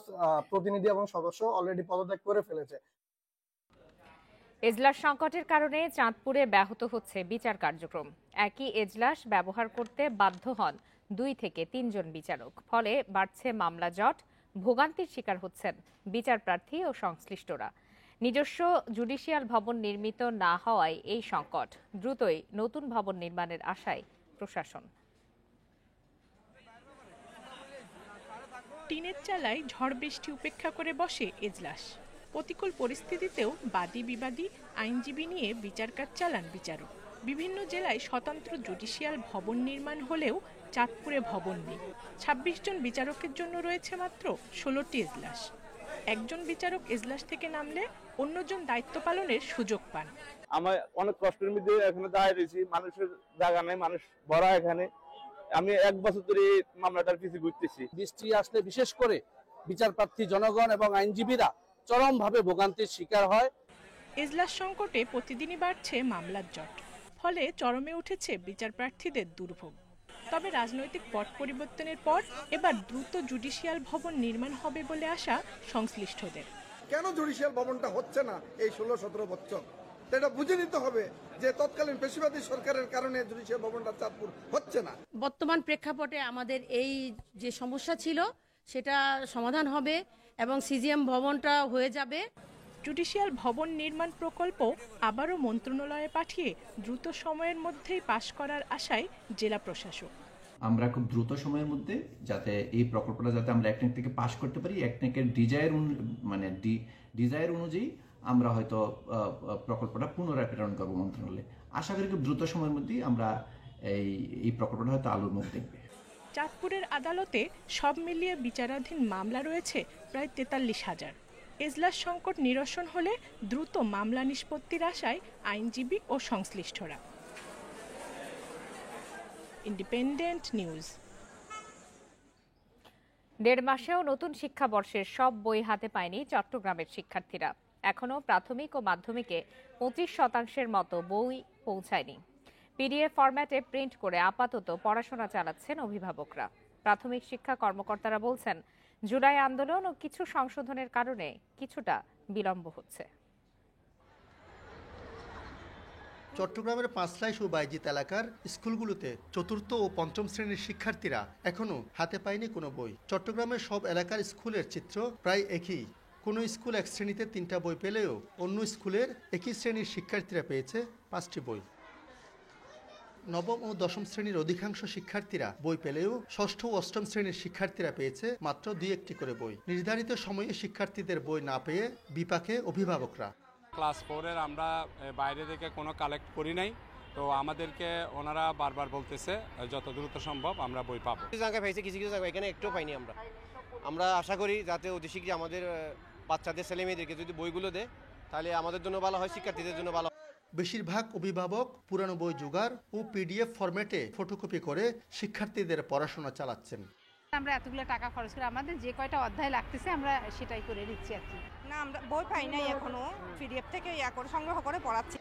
প্রতিনিধি এবং সদস্য অলরেডি পদত্যাগ করে ফেলেছে। এজলাস সংকটের কারণে চাঁদপুরে ব্যাহত হচ্ছে বিচার কার্যক্রম। একই এজলাস ব্যবহার করতে বাধ্য হন 2 থেকে 3 জন বিচারক। ফলে বাড়ছে মামলা জট, ভোগান্তির শিকার হচ্ছেন বিচার প্রার্থী ও সংশ্লিষ্টরা। নিজস্ব জুডিশিয়াল ভবন নির্মিত না হওয়ায় এই সংকট। দ্রুতই নতুন ভবন নির্মাণের আশায় প্রশাসন। টিনের চালায় ঝড় বৃষ্টি উপেক্ষা করে বসে এজলাস। প্রতিকূল পরিস্থিতিতেও বাদী বিবাদী আইনজীবী নিয়ে বিচার কাজ চালান বিচারক। বিভিন্ন জেলায় স্বতন্ত্র জুডিশিয়াল ভবন নির্মাণ হলেও চাঁদপুরে ভবন নেই। 26 জন বিচারকের জন্য রয়েছে মাত্র 16টি এজলাস। একজন বিচারক এজলাস থেকে নামলে অন্যজন দায়িত্ব পালনের সুযোগ পান। আমার অনেক কষ্টের মধ্যে এখানে দাঁড়িয়ে রয়েছি, মানুষের জায়গা নেই, মানুষ ভরা এখানে। আমি 1 বছর ধরে মামলাটার পিছিয়ে ঘুরতেছি। বৃষ্টি আসলে বিশেষ করে বিচার প্রার্থী জনগণ এবং আইনজীবীরা চরমভাবে ভোগান্তির শিকার হয়। এজলাস সংকটে প্রতিদিনই বাড়ছে মামলার জট, ফলে চরমে উঠেছে বিচার প্রার্থীদের দুর্ভোগ। তবে রাজনৈতিক পট পরিবর্তনের পর এবার দ্রুত জুডিশিয়াল ভবন নির্মাণ হবে বলে আশা সংশ্লিষ্টদের। কেন জুডিশিয়াল ভবনটা হচ্ছে না এই 16-17 বছর, এটা বুঝে নিতে হবে যে তৎকালীন পেশিবাদী সরকারের কারণে জুডিশিয়াল ভবনটা চাঁদপুর হচ্ছে না। বর্তমান প্রেক্ষাপটে আমাদের এই যে সমস্যা ছিল সেটা সমাধান হবে এবং সিজিএম ভবনটা হয়ে যাবে। জুডিশিয়াল ভবন নির্মাণ প্রকল্প আবারও মন্ত্রণালয়ে পাঠিয়ে দ্রুত সময়ের মধ্যেই পাশ করার আশায় জেলা প্রশাসক। আমরা খুব দ্রুত সময়ের মধ্যে যাতে এই প্রকল্পটা যাতে আমরা একনেক থেকে পাস করতে পারি, একনেকের ডিজায়ার অনুযায়ী আমরা হয়তো প্রকল্পটা পুনরায় প্রেরণ করবো মন্ত্রণালয়ে। আশা করি খুব দ্রুত সময়ের মধ্যেই আমরা এই প্রকল্পটা হয়তো আলোর মুখ দেখবে। চাঁদপুরের আদালতে সব মিলিয়ে বিচারাধীন মামলা রয়েছে প্রায় ৪৩,০০০। এজলাস সংকট নিরসন হলে দ্রুত মামলা নিষ্পত্তির আশায় আইনজীবী ও সংশ্লিষ্টরা। Independent news. ১.৫ মাসেও নতুন শিক্ষাবর্ষের সব বই হাতে পায়নি চট্টগ্রামের শিক্ষার্থীরা। এখনও প্রাথমিক ও মাধ্যমিকে ২৫% মতো বই পৌঁছায়নি। পিডিএফ ফরম্যাটে প্রিন্ট করে আপাতত পড়াশোনা চালাচ্ছেন অভিভাবকরা। প্রাথমিক শিক্ষা কর্মকর্তারা বলছেন, জুলাই আন্দোলন ও কিছু সংশোধনের কারণে কিছুটা বিলম্ব হচ্ছে। চট্টগ্রামের পাঁচলাইশ ও বাইজিৎ এলাকার স্কুলগুলোতে চতুর্থ ও পঞ্চম শ্রেণীর শিক্ষার্থীরা এখনও হাতে পায়নি কোনো বই। চট্টগ্রামের সব এলাকার স্কুলের চিত্র প্রায় একই। কোনো স্কুল এক শ্রেণীতে 3টা বই পেলেও অন্য স্কুলের একই শ্রেণীর শিক্ষার্থীরা পেয়েছে 5টি বই। নবম ও দশম শ্রেণীর অধিকাংশ শিক্ষার্থীরা বই পেলেও ষষ্ঠ ও অষ্টম শ্রেণীর শিক্ষার্থীরা পেয়েছে মাত্র 2-1টি করে বই। নির্ধারিত সময়ে শিক্ষার্থীদের বই না পেয়ে বিপাকে অভিভাবকরা। ক্লাস 4-এর আমরা বাইরে থেকে কোনো কালেক্ট করি নাই, তো আমাদেরকে ওনারা বারবার বলতেছে যত দ্রুত সম্ভব আমরা বই পাবো। কিছু জায়গায় পাইছে, কিছু কিছু জায়গায় এখানে একটু পাইনি। আমরা আশা করি যাতে অতি শীঘ্রই আমাদের বাচ্চাদের ছেলেমেয়েদেরকে যদি বইগুলো দেয় তাহলে আমাদের জন্য ভালো হয়, শিক্ষার্থীদের জন্য ভালো। বেশিরভাগ অভিভাবক পুরানো বই জোগাড় ও পিডিএফ ফরম্যাটে ফটোকপি করে শিক্ষার্থীদের পড়াশোনা চালাচ্ছেন। আমরা এতগুলো টাকা খরচ করে আমাদের যে কয়টা অধ্যায় লাগতেছে আমরা সেটাই করে নিচ্ছি আর কি। না, আমরা বই পাই নাই এখনো, পিডিএফ থেকে সংগ্রহ করে পড়াচ্ছি।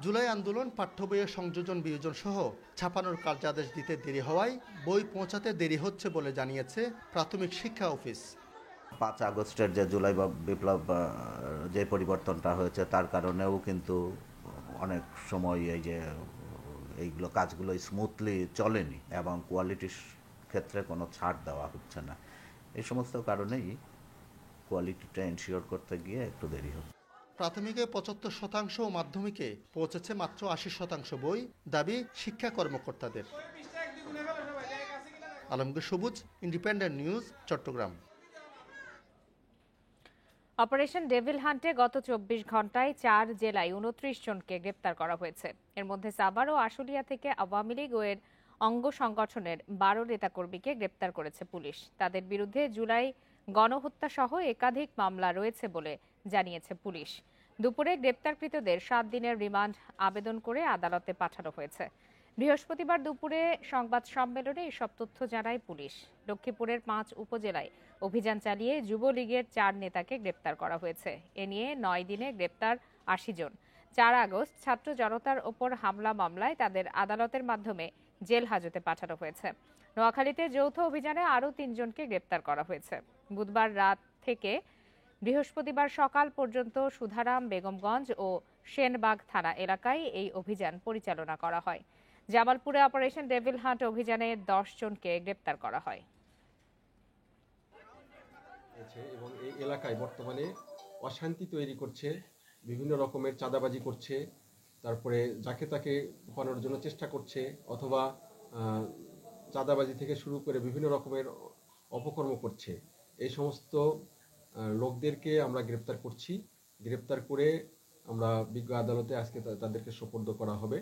জুলাই আন্দোলন পাঠ্য বইয়ের সংযোজন বিয়োজন সহ ছাপানোর কার্যাদেশ দিতে দেরি হওয়ায় বই পৌঁছাতে দেরি হচ্ছে বলে জানিয়েছে প্রাথমিক শিক্ষা অফিস। 5 আগস্টের যে জুলাই বিপ্লব যে পরিবর্তনটা হয়েছে তার কারণেও কিন্তু অনেক সময় এইগুলো কাজগুলো স্মুথলি চলেনি এবং কোয়ালিটির ক্ষেত্রে কোনো ছাড় দেওয়া হচ্ছে না। এই সমস্ত কারণেই কোয়ালিটিটা এনশিওর করতে গিয়ে একটু দেরি হচ্ছে। প্রাথমিকে 75% ও মাধ্যমিকে পৌঁছেছে মাত্র 80% বই, দাবি শিক্ষা কর্মকর্তাদের। Alamgir Sabuj, Independent News, Chattogram. Operation devil হান্টে গত 24 ঘন্টায় 4 জেলায় 29 জনকে গ্রেপ্তার করা হয়েছে। এর মধ্যে সাভার ও আশুলিয়া থেকে আওয়ামী লীগ ও এর অঙ্গ সংগঠনের 12 নেতাকর্মীকে গ্রেপ্তার করেছে পুলিশ। তাদের বিরুদ্ধে জুলাই গণহত্যা সহ একাধিক মামলা রয়েছে বলে জানিয়েছে পুলিশ। দুপুরে গ্রেপ্তারকৃতদের 7 দিনের রিমান্ড আবেদন করে আদালতে পাঠানো হয়েছে। বৃহস্পতিবার দুপুরে সংবাদ সম্মেলনে এসব তথ্য জানায় পুলিশ। লক্ষ্মীপুরের 5 উপজেলায় অভিযান চালিয়ে যুবলীগের 4 নেতাকে গ্রেপ্তার করা হয়েছে। এ নিয়ে 9 দিনে গ্রেপ্তার 80 জন। 4 আগস্ট ছাত্র জনতার ওপর হামলা মামলায় তাদের আদালতের মাধ্যমে জেল হাজতে পাঠানো হয়েছে। নোয়াখালীতে যৌথ অভিযানে আরও 3 জনকে গ্রেপ্তার করা হয়েছে। বুধবার রাত থেকে বৃহস্পতিবার সকাল পর্যন্ত সুধারাম, বেগমগঞ্জ ও সেনবাগ থানা এলাকায় এই অভিযান পরিচালনা করা হয়। জামালপুরে অপারেশন ডেভিল হান্ট অভিযানে 10 জনকে গ্রেপ্তার করা হয়। এবং এই এলাকায় বর্তমানে অশান্তি তৈরি করছে, বিভিন্ন রকমের চাঁদাবাজি করছে, তারপরে যাকে তাকে পানোর জন্য চেষ্টা করছে, অথবা চাঁদাবাজি থেকে শুরু করে বিভিন্ন রকমের অপকর্ম করছে। এই সমস্ত লোকদেরকে আমরা গ্রেপ্তার করছি। গ্রেপ্তার করে আমরা বিজ্ঞ আদালতে আজকে তাদেরকে সোপর্দ করা হবে।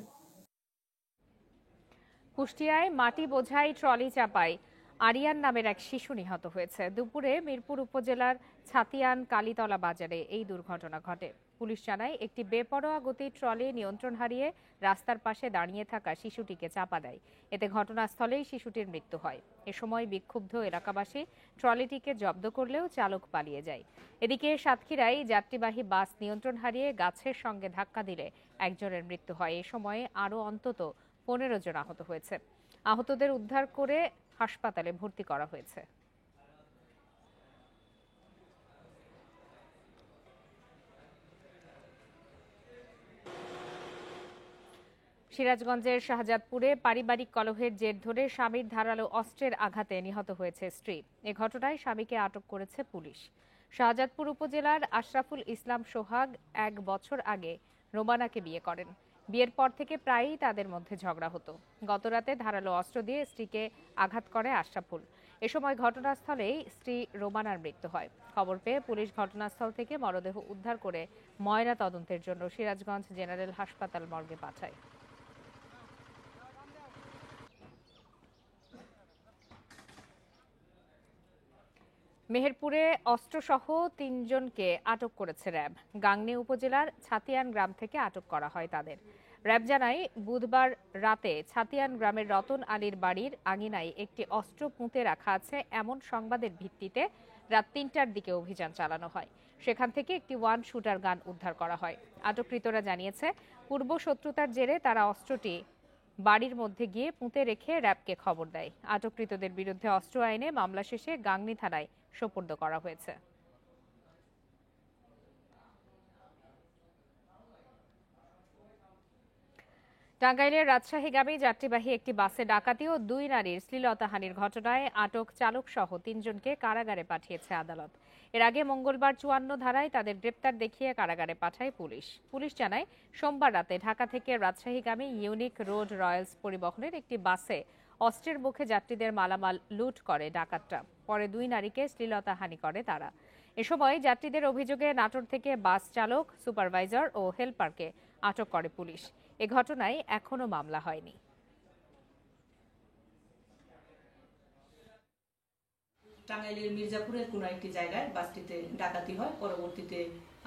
কুষ্টিয়ায় মাটি বোঝাই ট্রলি চাপায় আরিয়ান নামের এক শিশু নিহত হয়েছে। দুপুরে মিরপুর উপজেলার ছাতিয়ান কালীতলা বাজারে এই দুর্ঘটনা ঘটে। পুলিশ জানায় একটি বেপরোয়া গতির ট্রলি নিয়ন্ত্রণ হারিয়ে রাস্তার পাশে দাঁড়িয়ে থাকা শিশুটিকে চাপা দেয়। এতে ঘটনাস্থলেই শিশুটির মৃত্যু হয়। এ সময় বিক্ষুব্ধ এলাকাবাসী ট্রলিটিকে জব্দ করলেও চালক পালিয়ে যায়। এদিকে সাতক্ষীরায় যাত্রীবাহী বাস নিয়ন্ত্রণ হারিয়ে গাছের সঙ্গে ধাক্কা দিলে একজনের মৃত্যু হয়। এ সময়ে আরও অন্তত 15 জন আহত হয়েছে। আহতদের উদ্ধার করে হাসপাতালে ভর্তি করা হয়েছে। সিরাজগঞ্জের শাহজাদপুরে পারিবারিক কলহের জের ধরে স্বামীর ধারালো অস্ত্রের আঘাতে নিহত হয়েছে স্ত্রী। এ ঘটনায় স্বামীকে আটক করেছে পুলিশ। শাহজাদপুর উপজেলার আশরাফুল ইসলাম সোহাগ 1 বছর আগে রোমানাকে বিয়ে করেন। বিয়ের পর থেকে প্রায়ই তাদের মধ্যে ঝগড়া হতো। গতরাতে ধারালো অস্ত্র দিয়ে স্ত্রীকে আঘাত করে আশরাফুল। এ সময় ঘটনাস্থলেই স্ত্রী রোমানার মৃত্যু হয়। খবর পেয়ে পুলিশ ঘটনাস্থল থেকে মরদেহ উদ্ধার করে ময়না তদন্তের জন্য সিরাজগঞ্জ জেনারেল হাসপাতাল মর্গে পাঠায়। মেহেরপুরে অস্ত্রসহ ৩ জনকে আটক করেছে র্যাব। গাংনী উপজেলার ছাতিয়ান গ্রাম থেকে আটক করা হয় তাদের। র্যাব জানায়, বুধবার রাতে ছাতিয়ান গ্রামের রতন আলীর বাড়ির আঙিনায় একটি অস্ত্র পুঁতে রাখা আছে এমন সংবাদের ভিত্তিতে রাত ৩টার দিকে অভিযান চালানো হয়। সেখান থেকে একটি ওয়ান শুটার গান উদ্ধার করা হয়। আটককৃতরা জানিয়েছে, পূর্ব শত্রুতার জেরে তারা অস্ত্রটি বাড়ির মধ্যে গিয়ে পুঁতে রেখে র্যাবকে খবর দেয়। আটককৃতদের বিরুদ্ধে অস্ত্র আইনে মামলা শেষে গাংনী থানায় সোপর্দ করা হয়েছে। টাঙ্গাইলের রাজশাহীগামী যাত্রীবাহী একটি বাসে ডাকাতি ও 2 নারীর শ্লীলতাহানির ঘটনায় আটক চালক সহ 3 জনকে কারাগারে পাঠিয়েছে আদালত। এর আগে মঙ্গলবার 54 ধারায় তাদের গ্রেপ্তার দেখিয়ে কারাগারে পাঠায় পুলিশ। পুলিশ জানায়, সোমবার রাতে ঢাকা থেকে রাজশাহীগামী ইউনিক রোড রয়্যালস পরিবহনের একটি বাসে অস্ত্রের মুখে যাত্রীদের মালামাল লুট করে ডাকাতরা। পরে 2 নারীকে শ্লীলতাহানি করে তারা। এ সময় যাত্রীদের অভিযোগে নাটোর থেকে বাস চালক, সুপারভাইজার ও হেলপারকে আটক করে পুলিশ। এ ঘটনায় এখনো মামলা হয়নি। টাঙ্গাইলের মির্জাপুরের কোনো একটি জায়গায় বাসটিতে ডাকাতি হয়। পরবর্তীতে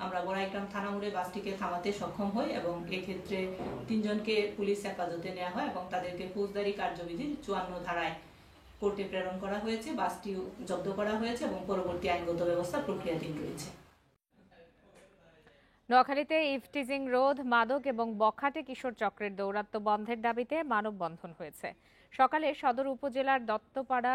আমরা বড়াইগ্রাম থানা মোড়ে বাসটিকে থামাতে সক্ষম হই এবং এক্ষেত্রে 3 জনকে পুলিশ হেফাজতে নেওয়া হয় এবং তাদেরকে ফৌজদারি কার্যবিধির 54 ধারায় কোর্টে প্রেরণ করা হয়েছে। বাসটি জব্দ করা হয়েছে এবং পরবর্তী আইনগত ব্যবস্থা প্রক্রিয়াধীন রয়েছে। নোয়াখালীতে ইফটিজিং রোধ, মাদক এবং বখাটে কিশোর চক্রের দৌরাত্ম্য বন্ধের দাবিতে মানববন্ধন হয়েছে। সকালে সদর উপজেলার দত্তপাড়া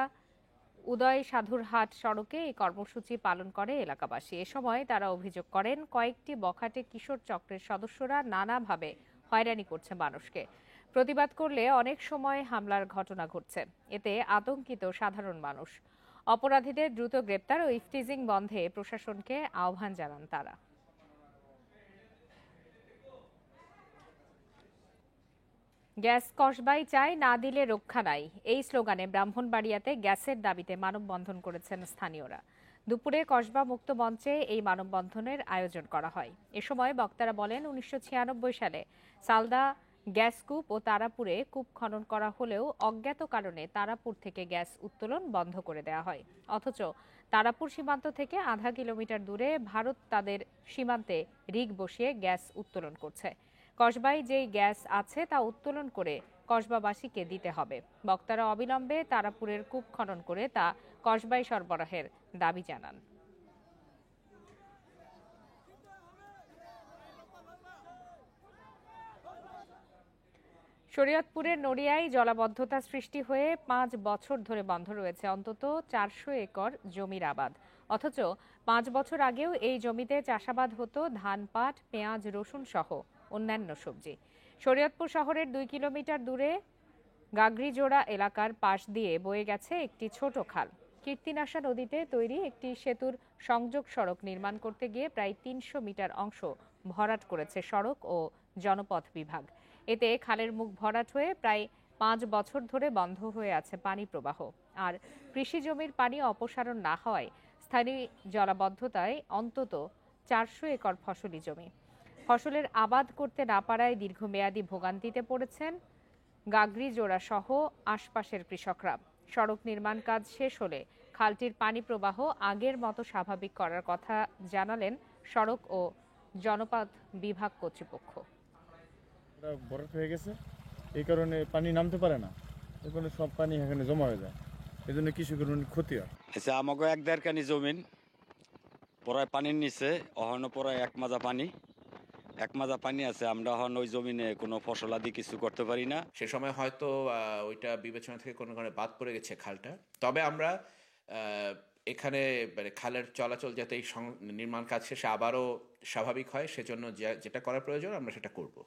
উদয় সাধুরহাট সড়কে এই কর্মসূচি পালন করে এলাকাবাসী। এ সময় তারা অভিযোগ করেন, কয়েকটি বখাটে কিশোর চক্রের সদস্যরা নানাভাবে হয়রানি করছে মানুষকে। প্রতিবাদ করলে অনেক সময় হামলার ঘটনা ঘটছে। এতে আতঙ্কিত সাধারণ মানুষ। অপরাধীদের দ্রুত গ্রেপ্তার ও ইফটিজিং বন্ধে প্রশাসনকে আহ্বান জানান তারা। গ্যাস কসবাই চাই, না দিলে রক্ষা নাই, এই স্লোগানে ব্রাহ্মণবাড়িয়াতে গ্যাসের দাবিতে মানববন্ধন করেছেন স্থানীয়রা। দুপুরে কসবা মুক্ত মঞ্চে এই মানববন্ধনের আয়োজন করা হয়। এ সময় বক্তারা বলেন, 1996 সালে সালদা গ্যাস কূপ ও তারাপুরে কূপ খনন করা হলেও অজ্ঞাত কারণে তারাপুর থেকে গ্যাস উত্তোলন বন্ধ করে দেওয়া হয়। অথচ তারাপুর সীমান্ত থেকে আধা কিলোমিটার দূরে ভারত তাদের সীমান্তে রিগ বসিয়ে গ্যাস উত্তোলন করছে। কসবায় যেই গ্যাস আছে তা উত্তোলন করে কসবাবাসীকে দিতে হবে। বক্তারা অবিলম্বে তারাপুরের কূপ খনন করে তা কসবায় সরবরাহের দাবি জানান। শরীয়তপুরের নড়িয়ায় জলাবদ্ধতা সৃষ্টি হয়ে 5 বছর ধরে বন্ধ রয়েছে অন্তত 400 একর জমির আবাদ। অথচ 5 বছর আগেও এই জমিতে চাষাবাদ হতো ধান, পাট, পেঁয়াজ, রসুন সহ অন্যান্য সবজি। শরীয়তপুর শহরের 2 কিলোমিটার দূরে গাগরিজোড়া এলাকার পাশ দিয়ে বয়ে গেছে একটি ছোট খাল। কীর্তিনাশা নদীতে তৈরি একটি সেতুর সংযোগ সড়ক নির্মাণ করতে গিয়ে প্রায় 300 মিটার অংশ ভরাট করেছে সড়ক ও জনপথ বিভাগ। এতে খালের মুখ ভরাট হয়ে প্রায় 5 বছর ধরে বন্ধ হয়ে আছে পানি প্রবাহ। আর কৃষি জমির পানি অপসারণ না হওয়ায় স্থানীয় জলাবদ্ধতায় অন্তত 400 একর ফসলি জমি। ফসলের আবাদ করতে না পারায় দীর্ঘমেয়াদী ভোগান্তিতে পড়েছেন গাগরিজোড়া সহ আশপাশের কৃষকরা। সড়ক নির্মাণ কাজ শেষ হলে খালটির পানি প্রবাহ আগের মতো স্বাভাবিক করার কথা জানালেন সড়ক ও জনপথ বিভাগ কর্তৃপক্ষ। ভরাট হয়ে গেছে, এই কারণে পানি নামতে পারে না, এই কারণে সব পানি এখানে জমা হয়ে যায়, এই জন্য কৃষকের ক্ষতি হয়। আচ্ছা, আমাকে 1.5 কানি জমিন পড়ায় পানির নিচে, অহনো পড়ায় 1 মাজা পানি, 1 মাজা পানি আছে। আমরা এখন ওই জমিনে কোনো ফসল আদি কিছু করতে পারি না। সে সময় হয়তো ওইটা বিবেচনা থেকে কোনো কারণে বাদ পড়ে গেছে খালটা। তবে আমরা এখানে মানে খালের চলাচল যাতে এই নির্মাণ কাজ শেষে আবারও স্বাভাবিক হয়, সেজন্য যেটা করা প্রয়োজন আমরা সেটা করব।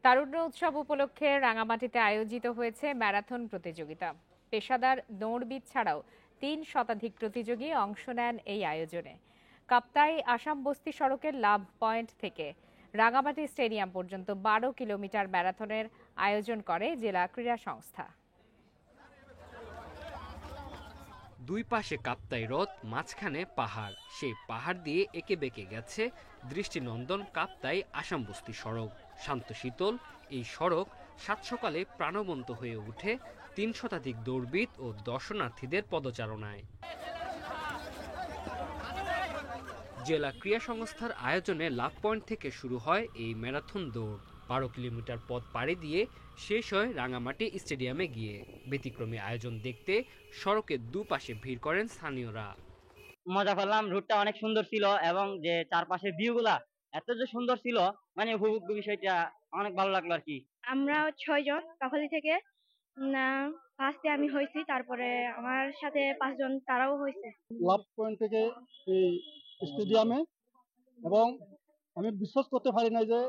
তারুণ্য উৎসব উপলক্ষে রাঙামাটিতে আয়োজিত হয়েছে ম্যারাথন প্রতিযোগিতা। পেশাদার দৌড়বিদ ছাড়াও 3 শতাধিক প্রতিযোগী অংশ নেন এই আয়োজনে। কাপ্তাই আসাম বস্তি সড়কের লাভ পয়েন্ট থেকে রাঙামাটি স্টেডিয়াম পর্যন্ত 12 কিলোমিটার ম্যারাথনের আয়োজন করে জেলা ক্রীড়া সংস্থা। দুই পাশে কাপ্তাই হ্রদ, মাঝখানে পাহাড়। সেই পাহাড় দিয়ে এঁকে বেঁকে গেছে দৃষ্টিনন্দন কাপ্তাই আসামবস্তি সড়ক। শান্ত শীতল এই সড়ক সাত সকালে প্রাণবন্ত হয়ে ওঠে 3 শতাধিক দৌড়বিদ ও দর্শনার্থীদের পদচারণায়। জেলা ক্রীড়া সংস্থার আয়োজনে লাভ পয়েন্ট থেকে শুরু হয় এই ম্যারাথন দৌড়। 12 কিলোমিটার পথ পাড়ি দিয়ে শেষ হয় রাঙামাটি স্টেডিয়ামে গিয়ে। ব্যতিক্রমী আয়োজন দেখতে সড়কের দুপাশে ভিড় করেন স্থানীয়রা। মজা পেলাম, রুটটা অনেক সুন্দর ছিল এবং যে চারপাশে ভিউগুলা এত যে সুন্দর ছিল, মানে উপভোগ বিষয়টা অনেক ভালো লাগলো আর কি। আমরা 6 জন কাকলি থেকে, ফার্স্টে আমি হয়েছি, তারপরে আমার সাথে 5 জন তারাও হয়েছে। লাভ পয়েন্ট থেকে এই স্টেডিয়ামে, এবং আমি বিশ্বাস করতে পারি না যে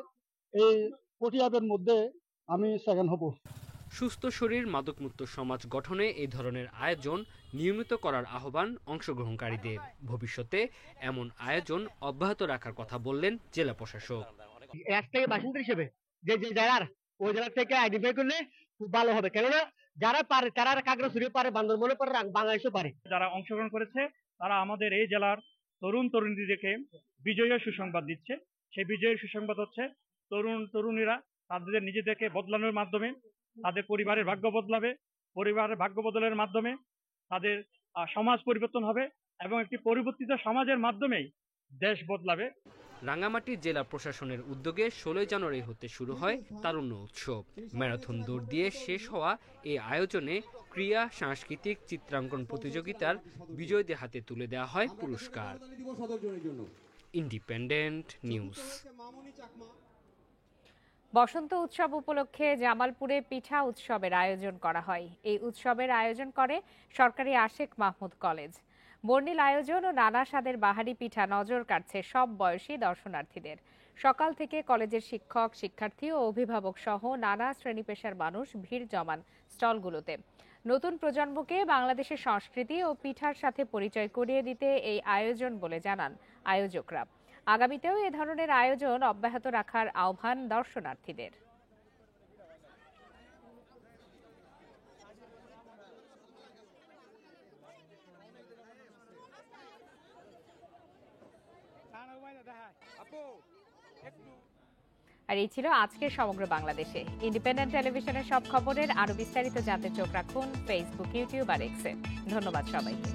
এই পটিয়াবের মধ্যে আমি সেকেন্ড হব। সুস্থ শরীর মাদকমুক্ত সমাজ গঠনে এই ধরনের আয়োজন নিয়মিত করার আহ্বান অংশগ্রহণকারীদের। ভবিষ্যতে এমন আয়োজন অব্যাহত রাখার কথা বললেন জেলা প্রশাসক। বাসিন্দা হিসেবে যে জেলার ওই জেলা থেকে আইডেন্টিফাই করলে খুব ভালো হবে, কেননা যারা পারে তারা কাগড়াছড়ি পারে, বান্দরবনে পারে, বাংলাদেশে পারে। যারা অংশগ্রহণ করেছে তারা আমাদের এই জেলার তরুণ তরুণীদেরকে বিজয়ের সুসংবাদ দিচ্ছে। সেই বিজয়ের সুসংবাদ হচ্ছে তরুণীরা তাদের নিজেদেরকে বদলানোর মাধ্যমে তাদের পরিবারের ভাগ্য বদলাবে, পরিবারের ভাগ্য বদলের মাধ্যমে তাদের সমাজ পরিবর্তন হবে এবং একটি পরিবর্তিত সমাজের মাধ্যমেই দেশ বদলাবে। রাঙামাটি জেলা প্রশাসনের উদ্যোগে 16 জানুয়ারি হতে শুরু হয় তারুণ্য উৎসব। ম্যারাথন দৌড় দিয়ে শেষ হওয়া এই আয়োজনে ক্রীড়া, সাংস্কৃতিক, চিত্রাঙ্কন প্রতিযোগিতার বিজয়ীদের হাতে তুলে দেওয়া হয় পুরস্কার। Independent news. বসন্ত উৎসব উপলক্ষে জামালপুরে পিঠা উৎসবের আয়োজন করা হয়। এই উৎসবের আয়োজন করে সরকারি আশেক মাহমুদ কলেজ। বর্ণিল আয়োজন ও নানা স্বাদের বাহারি পিঠা নজর কাটছে সব বয়সী দর্শনার্থীদের। সকাল থেকে কলেজের শিক্ষক, শিক্ষার্থী ও অভিভাবক সহ নানা শ্রেণী পেশার মানুষ ভিড় জমান স্টলগুলোতে। নতুন প্রজন্মকে বাংলাদেশের সংস্কৃতি ও পিঠার সাথে পরিচয় করিয়ে দিতে এই আয়োজন বলে জানান আয়োজকরা। আগামীতেও এ ধরনের আয়োজন অব্যাহত রাখার আহ্বান দর্শনার্থীদের। আর এই ছিল আজকের সমগ্র বাংলাদেশে। ইন্ডিপেন্ডেন্ট টেলিভিশনের সব খবরের আরো বিস্তারিত জানতে চোখ রাখুন ফেসবুক, ইউটিউব আর এক্সে। ধন্যবাদ সবাইকে।